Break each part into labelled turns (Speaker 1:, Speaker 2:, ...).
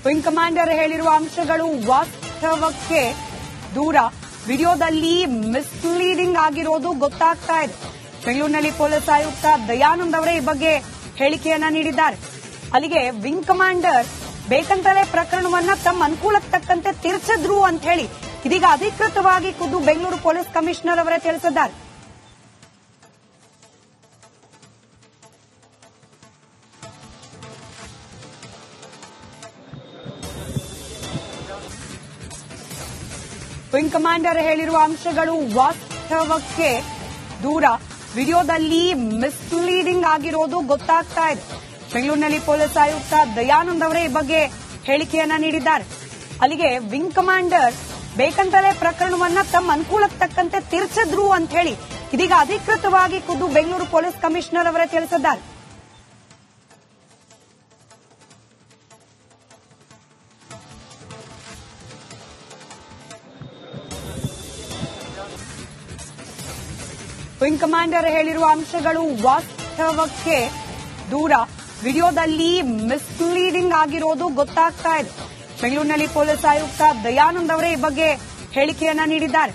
Speaker 1: Wing commander ಹೇಳಿರುವ ಅಂಶಗಳು ವಾಸ್ತವಕ್ಕೆ ದೂರ. ವಿಡಿಯೋದಲ್ಲಿ ಮಿಸ್ಲೀಡಿಂಗ್ ಆಗಿರೋದು ಗೊತ್ತಾಗ್ತಾ ಇದೆ. ಬೆಂಗಳೂರಿನಲ್ಲಿ ಪೊಲೀಸ್ ಆಯುಕ್ತ ದಯಾನಂದ್ ಅವರೇ ಈ ಬಗ್ಗೆ ಹೇಳಿಕೆಯನ್ನ ನೀಡಿದ್ದಾರೆ. ಅಲ್ಲಿಗೆ ವಿಂಗ್ ಕಮಾಂಡರ್ ಬೇಕಂತಲೇ ಪ್ರಕರಣವನ್ನ ತಮ್ಮ ಅನುಕೂಲಕ್ಕೆ ತಕ್ಕಂತೆ ತಿರ್ಚಿದ್ರು ಅಂತ ಹೇಳಿ ಇದೀಗ ಅಧಿಕೃತವಾಗಿ ಖುದ್ದು ಬೆಂಗಳೂರು ಪೊಲೀಸ್ ಕಮಿಷನರ್ ಅವರೇ ತಿಳಿಸಿದ್ದಾರೆ. ವಿಂಗ್ ಕಮಾಂಡರ್ ಹೇಳಿರುವ ಅಂಶಗಳು ವಾಸ್ತವಕ್ಕೆ ದೂರ. ವಿಡಿಯೋದಲ್ಲಿ ಮಿಸ್ಲೀಡಿಂಗ್ ಆಗಿರೋದು ಗೊತ್ತಾಗ್ತಾ ಇದೆ. ಬೆಂಗಳೂರಿನಲ್ಲಿ ಪೊಲೀಸ್ ಆಯುಕ್ತ ದಯಾನಂದ್ ಅವರೇ ಈ ಬಗ್ಗೆ ಹೇಳಿಕೆಯನ್ನ ನೀಡಿದ್ದಾರೆ. ಅಲ್ಲಿಗೆ ವಿಂಗ್ ಕಮಾಂಡರ್ ಬೇಕಂತಲೇ ಪ್ರಕರಣವನ್ನ ತಮ್ಮ ಅನುಕೂಲಕ್ಕೆ ತಕ್ಕಂತೆ ತಿರ್ಚಿದ್ರು ಅಂತ ಹೇಳಿ ಇದೀಗ ಅಧಿಕೃತವಾಗಿ ಖುದ್ದು ಬೆಂಗಳೂರು ಪೊಲೀಸ್ ಕಮಿಷನರ್ ಅವರೇ ತಿಳಿಸಿದ್ದಾರೆ. ವಿಂಗ್ ಕಮಾಂಡರ್ ಹೇಳಿರುವ ಅಂಶಗಳು ವಾಸ್ತವಕ್ಕೆ ದೂರ. ವಿಡಿಯೋದಲ್ಲಿ ಮಿಸ್ಲೀಡಿಂಗ್ ಆಗಿರೋದು ಗೊತ್ತಾಗ್ತಾ ಇದೆ. ಬೆಂಗಳೂರಿನಲ್ಲಿ ಪೊಲೀಸ್ ಆಯುಕ್ತ ದಯಾನಂದ್ ಅವರೇ ಈ ಬಗ್ಗೆ ಹೇಳಿಕೆಯನ್ನ ನೀಡಿದ್ದಾರೆ.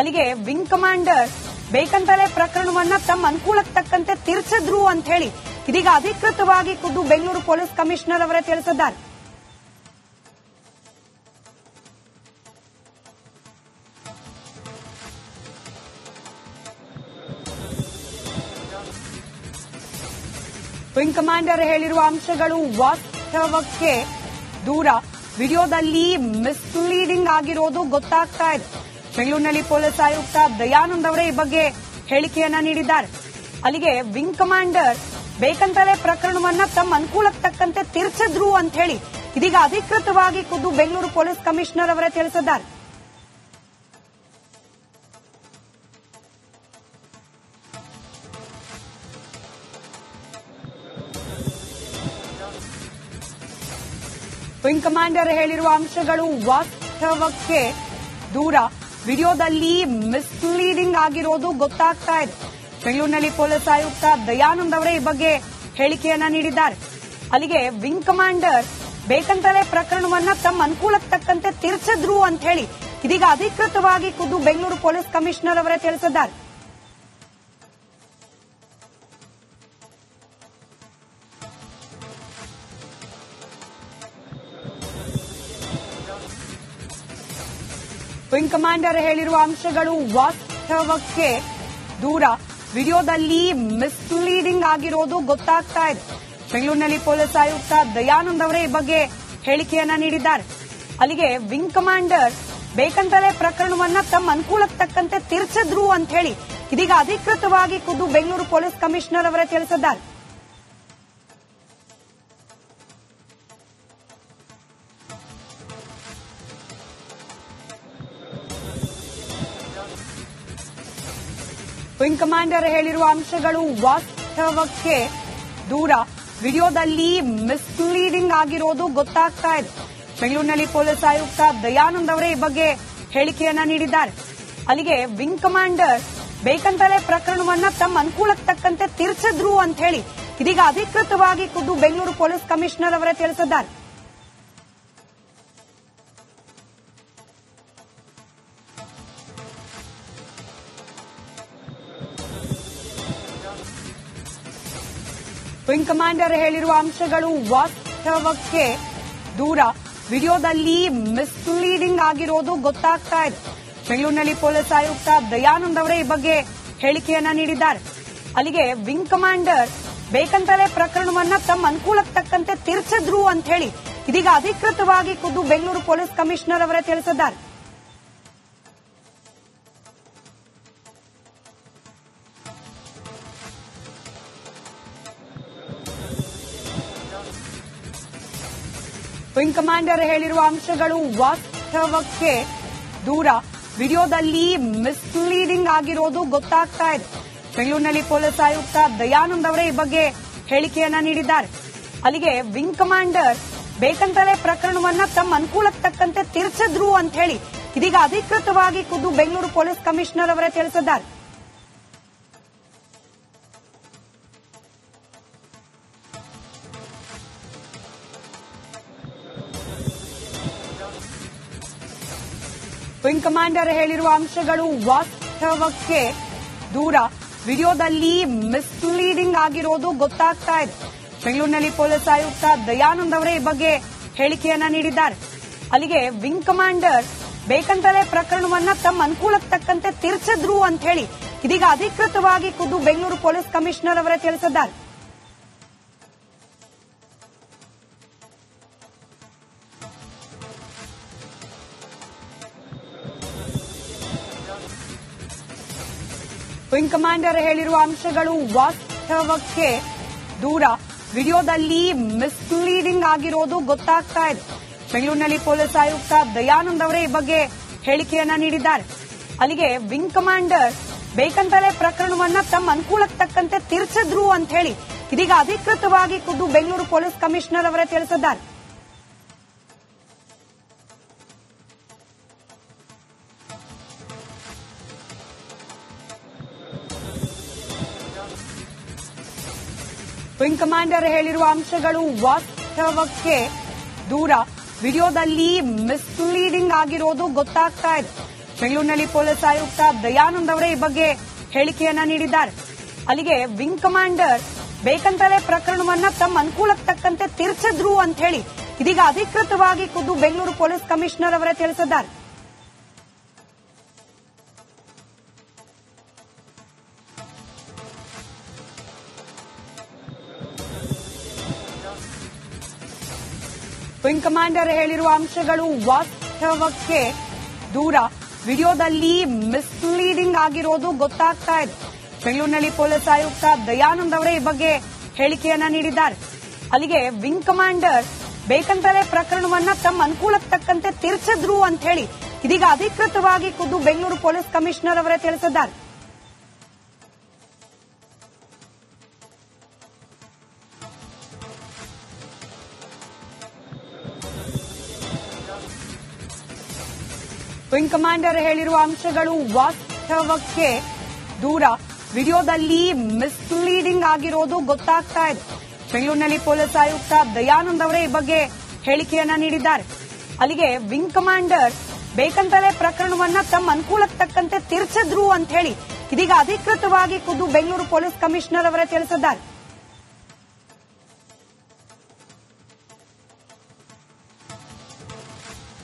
Speaker 1: ಅಲ್ಲಿಗೆ ವಿಂಗ್ ಕಮಾಂಡರ್ ಬೇಕಂತಲೇ ಪ್ರಕರಣವನ್ನ ತಮ್ಮ ಅನುಕೂಲಕ್ಕೆ ತಕ್ಕಂತೆ ತಿರ್ಚಿದ್ರು ಅಂತ ಹೇಳಿ ಇದೀಗ ಅಧಿಕೃತವಾಗಿ ಖುದ್ದು ಬೆಂಗಳೂರು ಪೊಲೀಸ್ ಕಮಿಷನರ್ ಅವರೇ ತಿಳಿಸಿದ್ದಾರೆ. ವಿಂಗ್ ಕಮಾಂಡರ್ ಹೇಳಿರುವ ಅಂಶಗಳು ವಾಸ್ತವಕ್ಕೆ ದೂರ. ವಿಡಿಯೋದಲ್ಲಿ ಮಿಸ್ಲೀಡಿಂಗ್ ಆಗಿರೋದು ಗೊತ್ತಾಗ್ತಾ ಇದೆ. ಬೆಂಗಳೂರಿನಲ್ಲಿ ಪೊಲೀಸ್ ಆಯುಕ್ತ ದಯಾನಂದ್ ಅವರೇ ಈ ಬಗ್ಗೆ ಹೇಳಿಕೆಯನ್ನ ನೀಡಿದ್ದಾರೆ. ಅಲ್ಲಿಗೆ ವಿಂಗ್ ಕಮಾಂಡರ್ ಬೇಕಂತಲೇ ಪ್ರಕರಣವನ್ನ ತಮ್ಮ ಅನುಕೂಲಕ್ಕೆ ತಕ್ಕಂತೆ ತಿರ್ಚಿದ್ರು ಅಂತ ಹೇಳಿ ಇದೀಗ ಅಧಿಕೃತವಾಗಿ ಖುದ್ದು ಬೆಂಗಳೂರು ಪೊಲೀಸ್ ಕಮಿಷನರ್ ಅವರೇ ತಿಳಿಸಿದ್ದಾರೆ. ವಿಂಗ್ ಕಮಾಂಡರ್ ಹೇಳಿರುವ ಅಂಶಗಳು ವಾಸ್ತವಕ್ಕೆ ದೂರ. ವಿಡಿಯೋದಲ್ಲಿ ಮಿಸ್ಲೀಡಿಂಗ್ ಆಗಿರೋದು ಗೊತ್ತಾಗ್ತಾ ಇದೆ. ಬೆಂಗಳೂರಿನಲ್ಲಿ ಪೊಲೀಸ್ ಆಯುಕ್ತ ದಯಾನಂದ್ ಅವರೇ ಈ ಬಗ್ಗೆ ಹೇಳಿಕೆಯನ್ನ ನೀಡಿದ್ದಾರೆ. ಅಲ್ಲಿಗೆ ವಿಂಗ್ ಕಮಾಂಡರ್ ಬೇಕಂತಲೇ ಪ್ರಕರಣವನ್ನ ತಮ್ಮ ಅನುಕೂಲಕ್ಕೆ ತಕ್ಕಂತೆ ತಿರ್ಚಿದ್ರು ಅಂತ ಹೇಳಿ ಇದೀಗ ಅಧಿಕೃತವಾಗಿ ಖುದ್ದು ಬೆಂಗಳೂರು ಪೊಲೀಸ್ ಕಮಿಷನರ್ ಅವರೇ ತಿಳಿಸಿದ್ದಾರೆ. ವಿಂಗ್ ಕಮಾಂಡರ್ ಹೇಳಿರುವ ಅಂಶಗಳು ವಾಸ್ತವಕ್ಕೆ ದೂರ. ವಿಡಿಯೋದಲ್ಲಿ ಮಿಸ್ಲೀಡಿಂಗ್ ಆಗಿರೋದು ಗೊತ್ತಾಗ್ತಾ ಇದೆ. ಬೆಂಗಳೂರಿನಲ್ಲಿ ಪೊಲೀಸ್ ಆಯುಕ್ತ ದಯಾನಂದ್ ಅವರೇ ಈ ಬಗ್ಗೆ ಹೇಳಿಕೆಯನ್ನ ನೀಡಿದ್ದಾರೆ. ಅಲ್ಲಿಗೆ ವಿಂಗ್ ಕಮಾಂಡರ್ ಬೇಕಂತಲೇ ಪ್ರಕರಣವನ್ನ ತಮ್ಮ ಅನುಕೂಲಕ್ಕೆ ತಕ್ಕಂತೆ ತಿರ್ಚಿದ್ರು ಅಂತ ಹೇಳಿ ಇದೀಗ ಅಧಿಕೃತವಾಗಿ ಖುದ್ದು ಬೆಂಗಳೂರು ಪೊಲೀಸ್ ಕಮಿಷನರ್ ಅವರೇ ತಿಳಿಸಿದ್ದಾರೆ. ವಿಂಗ್ ಕಮಾಂಡರ್ ಹೇಳಿರುವ ಅಂಶಗಳು ವಾಸ್ತವಕ್ಕೆ ದೂರ. ವಿಡಿಯೋದಲ್ಲಿ ಮಿಸ್ಲೀಡಿಂಗ್ ಆಗಿರೋದು ಗೊತ್ತಾಗ್ತಾ ಇದೆ. ಬೆಂಗಳೂರಿನಲ್ಲಿ ಪೊಲೀಸ್ ಆಯುಕ್ತ ದಯಾನಂದ್ ಅವರೇ ಈ ಬಗ್ಗೆ ಹೇಳಿಕೆಯನ್ನ ನೀಡಿದ್ದಾರೆ. ಅಲ್ಲಿಗೆ ವಿಂಗ್ ಕಮಾಂಡರ್ ಬೇಕಂತಲೇ ಪ್ರಕರಣವನ್ನ ತಮ್ಮ ಅನುಕೂಲಕ್ಕೆ ತಕ್ಕಂತೆ ತಿರ್ಚಿದ್ರು ಅಂತ ಹೇಳಿ ಇದೀಗ ಅಧಿಕೃತವಾಗಿ ಖುದ್ದು ಬೆಂಗಳೂರು ಪೊಲೀಸ್ ಕಮಿಷನರ್ ಅವರೇ ತಿಳಿಸಿದ್ದಾರೆ. ವಿಂಗ್ ಕಮಾಂಡರ್ ಹೇಳಿರುವ ಅಂಶಗಳು ವಾಸ್ತವಕ್ಕೆ ದೂರ. ವಿಡಿಯೋದಲ್ಲಿ ಮಿಸ್ಲೀಡಿಂಗ್ ಆಗಿರೋದು ಗೊತ್ತಾಗ್ತಾ ಇದೆ. ಬೆಂಗಳೂರಿನಲ್ಲಿ ಪೊಲೀಸ್ ಆಯುಕ್ತ ದಯಾನಂದ್ ಅವರೇ ಈ ಬಗ್ಗೆ ಹೇಳಿಕೆಯನ್ನ ನೀಡಿದ್ದಾರೆ. ಅಲ್ಲಿಗೆ ವಿಂಗ್ ಕಮಾಂಡರ್ ಬೇಕಂತಲೇ ಪ್ರಕರಣವನ್ನ ತಮ್ಮ ಅನುಕೂಲಕ್ಕೆ ತಕ್ಕಂತೆ ತಿರ್ಚಿದ್ರು ಅಂತ ಹೇಳಿ ಇದೀಗ ಅಧಿಕೃತವಾಗಿ ಖುದ್ದು ಬೆಂಗಳೂರು ಪೊಲೀಸ್ ಕಮಿಷನರ್ ಅವರೇ ತಿಳಿಸಿದ್ದಾರೆ. ವಿಂಗ್ ಕಮಾಂಡರ್ ಹೇಳಿರುವ ಅಂಶಗಳು ವಾಸ್ತವಕ್ಕೆ ದೂರ. ವಿಡಿಯೋದಲ್ಲಿ ಮಿಸ್ಲೀಡಿಂಗ್ ಆಗಿರೋದು ಗೊತ್ತಾಗ್ತಾ ಇದೆ. ಬೆಂಗಳೂರಿನಲ್ಲಿ ಪೊಲೀಸ್ ಆಯುಕ್ತ ದಯಾನಂದ್ ಅವರೇ ಈ ಬಗ್ಗೆ ಹೇಳಿಕೆಯನ್ನ ನೀಡಿದ್ದಾರೆ. ಅಲ್ಲಿಗೆ ವಿಂಗ್ ಕಮಾಂಡರ್ ಬೇಕಂತಲೇ ಪ್ರಕರಣವನ್ನ ತಮ್ಮ ಅನುಕೂಲಕ್ಕೆ ತಕ್ಕಂತೆ ತಿರ್ಚಿದ್ರು ಅಂತ ಹೇಳಿ ಇದೀಗ ಅಧಿಕೃತವಾಗಿ ಖುದ್ದು ಬೆಂಗಳೂರು ಪೊಲೀಸ್ ಕಮಿಷನರ್ ಅವರೇ ತಿಳಿಸಿದ್ದಾರೆ. ವಿಂಗ್ ಕಮಾಂಡರ್ ಹೇಳಿರುವ ಅಂಶಗಳು ವಾಸ್ತವಕ್ಕೆ ದೂರ. ವಿಡಿಯೋದಲ್ಲಿ ಮಿಸ್ಲೀಡಿಂಗ್ ಆಗಿರೋದು ಗೊತ್ತಾಗ್ತಾ ಇದೆ. ಬೆಂಗಳೂರಿನಲ್ಲಿ ಪೊಲೀಸ್ ಆಯುಕ್ತ ದಯಾನಂದ್ ಅವರೇ ಈ ಬಗ್ಗೆ ಹೇಳಿಕೆಯನ್ನ ನೀಡಿದ್ದಾರೆ. ಅಲ್ಲಿಗೆ ವಿಂಗ್ ಕಮಾಂಡರ್ ಬೇಕಂತಲೇ ಪ್ರಕರಣವನ್ನ ತಮ್ಮ ಅನುಕೂಲಕ್ಕೆ ತಕ್ಕಂತೆ ತಿರ್ಚಿದ್ರು ಅಂತ ಹೇಳಿ ಇದೀಗ ಅಧಿಕೃತವಾಗಿ ಖುದ್ದು ಬೆಂಗಳೂರು ಪೊಲೀಸ್ ಕಮಿಷನರ್ ಅವರೇ ತಿಳಿಸಿದ್ದಾರೆ. ವಿಂಗ್ ಕಮಾಂಡರ್ ಹೇಳಿರುವ ಅಂಶಗಳು ವಾಸ್ತವಕ್ಕೆ ದೂರ. ವಿಡಿಯೋದಲ್ಲಿ ಮಿಸ್ಲೀಡಿಂಗ್ ಆಗಿರೋದು ಗೊತ್ತಾಗ್ತಾ ಇದೆ. ಬೆಂಗಳೂರಿನಲ್ಲಿ ಪೊಲೀಸ್ ಆಯುಕ್ತ ದಯಾನಂದ್ ಅವರೇ ಈ ಬಗ್ಗೆ ಹೇಳಿಕೆಯನ್ನ ನೀಡಿದ್ದಾರೆ. ಅಲ್ಲಿಗೆ ವಿಂಗ್ ಕಮಾಂಡರ್ ಬೇಕಂತಲೇ ಪ್ರಕರಣವನ್ನ ತಮ್ಮ ಅನುಕೂಲಕ್ಕೆ ತಕ್ಕಂತೆ ತಿರ್ಚಿದ್ರು ಅಂತ ಹೇಳಿ ಇದೀಗ ಅಧಿಕೃತವಾಗಿ ಖುದ್ದು ಬೆಂಗಳೂರು ಪೊಲೀಸ್ ಕಮಿಷನರ್ ಅವರೇ ತಿಳಿಸಿದ್ದಾರೆ. ವಿಂಗ್ ಕಮಾಂಡರ್ ಹೇಳಿರುವ ಅಂಶಗಳು ವಾಸ್ತವಕ್ಕೆ ದೂರ. ವಿಡಿಯೋದಲ್ಲಿ ಮಿಸ್ಲೀಡಿಂಗ್ ಆಗಿರೋದು ಗೊತ್ತಾಗ್ತಾ ಇದೆ. ಬೆಂಗಳೂರಿನಲ್ಲಿ ಪೊಲೀಸ್ ಆಯುಕ್ತ ದಯಾನಂದ್ ಅವರೇ ಈ ಬಗ್ಗೆ ಹೇಳಿಕೆಯನ್ನ ನೀಡಿದ್ದಾರೆ. ಅಲ್ಲಿಗೆ ವಿಂಗ್ ಕಮಾಂಡರ್ ಬೇಕಂತಲೇ ಪ್ರಕರಣವನ್ನ ತಮ್ಮ ಅನುಕೂಲಕ್ಕೆ ತಕ್ಕಂತೆ ತಿರ್ಚಿದ್ರು ಅಂತ ಹೇಳಿ ಇದೀಗ ಅಧಿಕೃತವಾಗಿ ಖುದ್ದು ಬೆಂಗಳೂರು ಪೊಲೀಸ್ ಕಮಿಷನರ್ ಅವರೇ ತಿಳಿಸಿದ್ದಾರೆ. ವಿಂಗ್ ಕಮಾಂಡರ್ ಹೇಳಿರುವ ಅಂಶಗಳು ವಾಸ್ತವಕ್ಕೆ ದೂರ. ವಿಡಿಯೋದಲ್ಲಿ ಮಿಸ್ಲೀಡಿಂಗ್ ಆಗಿರೋದು ಗೊತ್ತಾಗ್ತಾ ಇದೆ. ಬೆಂಗಳೂರಿನಲ್ಲಿ ಪೊಲೀಸ್ ಆಯುಕ್ತ ದಯಾನಂದ್ ಅವರೇ ಈ ಬಗ್ಗೆ ಹೇಳಿಕೆಯನ್ನ ನೀಡಿದ್ದಾರೆ. ಅಲ್ಲಿಗೆ ವಿಂಗ್ ಕಮಾಂಡರ್ ಬೇಕಂತಲೇ ಪ್ರಕರಣವನ್ನ ತಮ್ಮ ಅನುಕೂಲಕ್ಕೆ ತಕ್ಕಂತೆ ತಿರ್ಚಿದ್ರು ಅಂತ ಹೇಳಿ ಇದೀಗ ಅಧಿಕೃತವಾಗಿ ಖುದ್ದು ಬೆಂಗಳೂರು ಪೊಲೀಸ್ ಕಮಿಷನರ್ ಅವರೇ ತಿಳಿಸಿದ್ದಾರೆ. ವಿಂಗ್ ಕಮಾಂಡರ್ ಹೇಳಿರುವ ಅಂಶಗಳು ವಾಸ್ತವಕ್ಕೆ ದೂರ. ವಿಡಿಯೋದಲ್ಲಿ ಮಿಸ್ಲೀಡಿಂಗ್ ಆಗಿರೋದು ಗೊತ್ತಾಗ್ತಾ ಇದೆ. ಬೆಂಗಳೂರಿನಲ್ಲಿ ಪೊಲೀಸ್ ಆಯುಕ್ತ ದಯಾನಂದ್ ಅವರೇ ಈ ಬಗ್ಗೆ ಹೇಳಿಕೆಯನ್ನ ನೀಡಿದ್ದಾರೆ. ಅಲ್ಲಿಗೆ ವಿಂಗ್ ಕಮಾಂಡರ್ ಬೇಕಂತಲೇ ಪ್ರಕರಣವನ್ನ ತಮ್ಮ ಅನುಕೂಲಕ್ಕೆ ತಕ್ಕಂತೆ ತಿರ್ಚಿದ್ರು ಅಂತ ಹೇಳಿ ಇದೀಗ ಅಧಿಕೃತವಾಗಿ ಖುದ್ದು ಬೆಂಗಳೂರು ಪೊಲೀಸ್ ಕಮಿಷನರ್ ಅವರೇ ತಿಳಿಸಿದ್ದಾರೆ.
Speaker 2: ವಿಂಗ್ ಕಮಾಂಡರ್ ಹೇಳಿರುವ ಅಂಶಗಳು ವಾಸ್ತವಕ್ಕೆ ದೂರ. ವಿಡಿಯೋದಲ್ಲಿ ಮಿಸ್ಲೀಡಿಂಗ್ ಆಗಿರೋದು ಗೊತ್ತಾಗ್ತಾ ಇದೆ.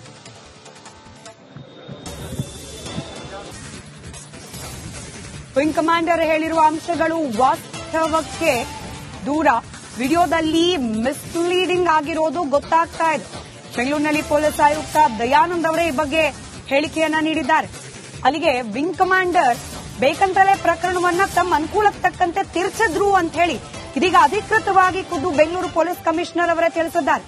Speaker 2: ಬೆಂಗಳೂರಿನಲ್ಲಿ ಪೊಲೀಸ್ ಆಯುಕ್ತ ದಯಾನಂದ್ ಅವರೇ ಈ ಬಗ್ಗೆ ಹೇಳಿಕೆಯನ್ನ ನೀಡಿದ್ದಾರೆ. ಅಲ್ಲಿಗೆ ವಿಂಗ್ ಕಮಾಂಡರ್ ಬೇಕಂತಲೇ ಪ್ರಕರಣವನ್ನ ತಮ್ಮ ಅನುಕೂಲಕ್ಕೆ ತಕ್ಕಂತೆ ತಿರ್ಚಿದ್ರು ಅಂತ ಹೇಳಿ ಇದೀಗ ಅಧಿಕೃತವಾಗಿ ಖುದ್ದು ಬೆಂಗಳೂರು ಪೊಲೀಸ್ ಕಮಿಷನರ್ ಅವರೇ ತಿಳಿಸಿದ್ದಾರೆ. ವಿಂಗ್ ಕಮಾಂಡರ್ ಹೇಳಿರುವ ಅಂಶಗಳು ವಾಸ್ತವಕ್ಕೆ ದೂರ. ವಿಡಿಯೋದಲ್ಲಿ ಮಿಸ್ಲೀಡಿಂಗ್ ಆಗಿರೋದು ಗೊತ್ತಾಗ್ತಾ ಇದೆ. ಬೆಂಗಳೂರಿನಲ್ಲಿ ಪೊಲೀಸ್ ಆಯುಕ್ತ ದಯಾನಂದ್ ಅವರೇ ಈ ಬಗ್ಗೆ ಹೇಳಿಕೆಯನ್ನ ನೀಡಿದ್ದಾರೆ. ಅಲ್ಲಿಗೆ ವಿಂಗ್ ಕಮಾಂಡರ್ ಬೇಕಂತಲೇ ಪ್ರಕರಣವನ್ನ ತಮ್ಮ ಅನುಕೂಲಕ್ಕೆ ತಕ್ಕಂತೆ ತಿರ್ಚಿದ್ರು ಅಂತ ಹೇಳಿ ಇದೀಗ ಅಧಿಕೃತವಾಗಿ ಖುದ್ದು ಬೆಂಗಳೂರು ಪೊಲೀಸ್ ಕಮಿಷನರ್ ಅವರೇ ತಿಳಿಸಿದ್ದಾರೆ.